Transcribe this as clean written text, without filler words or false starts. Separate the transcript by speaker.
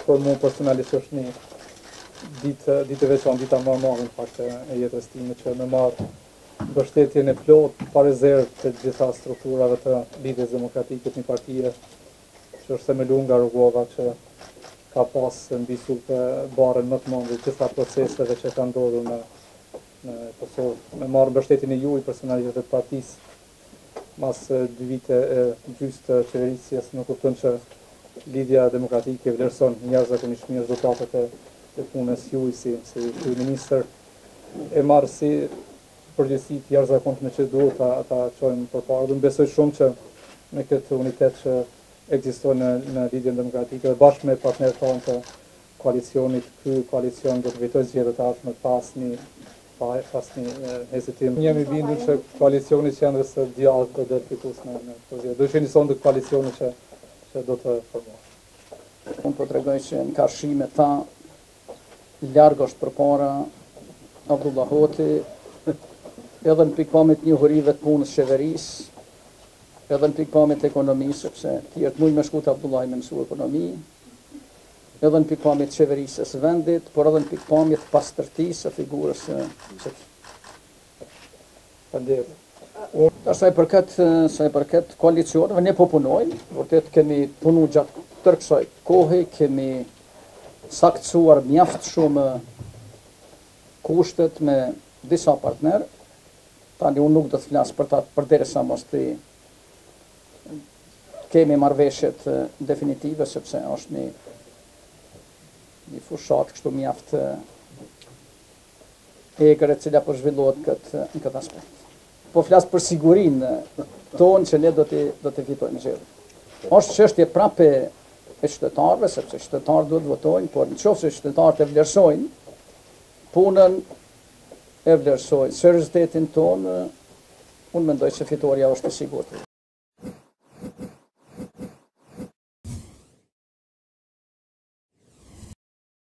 Speaker 1: për mua personalisht është një ditë e veçantë, dita më e madhe në fakt e jetës time, që me marr mbështetjen e plot pa rezervë të gjitha strukturave të Lidhjes Demokratike të një partie që është themeluar nga Rugova, që ka pas mbisu për barën më të madhe të gjitha proceseve që kanë ndodhur në Kosovë. Me marr mbështetjen e juaj personalisht të partisë mas 2 vite e gjysmë të qeverisjes, në kupton që Lidhja Demokratike vlerëson jashtëzakonisht mirë rezultatet e punës juaj si kryeministër, e marr si përgjegjësi të jashtëzakonshme që duhet ta çojmë përpara. Unë besoj shumë që me këtë unitet që ekziston në Lidhjen Demokratike dhe bashkë me partnerët tonë të koalicionit, ky koalicion do të fitojë zgjedhjet e ardhshme pas një hezitim. Jemi bindur që koalicioni që janë së djallë do të fitues në këtë zgjedhje. Do të qenë sonë koalicioni që do të formohet.
Speaker 2: Unë po tregoj që në karshime ta larg është përpara Abdullah Hoti, edhe në pikpamjet njohurive të punës qeverisë, edhe në pikpamjet ekonomisë, sepse tjerët mund me shku të Abdullahi me mësu ekonomi, edhe në pikpamjet qeverisë së vendit, por edhe në pikpamjet pastërtisë së figurës së
Speaker 1: Faleminderit.
Speaker 2: Sa i përket koalicioneve, ne po punojmë, vërtet kemi punu gjatë tërë kësaj kohe, kemi saktësuar mjaft shumë kushtet me disa partnerë. Tani unë nuk do të flas për ta përderisa mos të kemi marrëveshjet definitive, sepse është një fushat kështu mjaft egër e cila po zhvillohet në këtë aspekt. Po flas për sigurinë tonë që ne do të fitojmë zgjedhjet. Është çështje prapë e qytetarëve, sepse qytetarët duhet votojnë, por nëse qytetarët e vlerësojnë punën, e vlerësojnë seriozitetin tonë, unë mendoj se fitoria është e sigurt.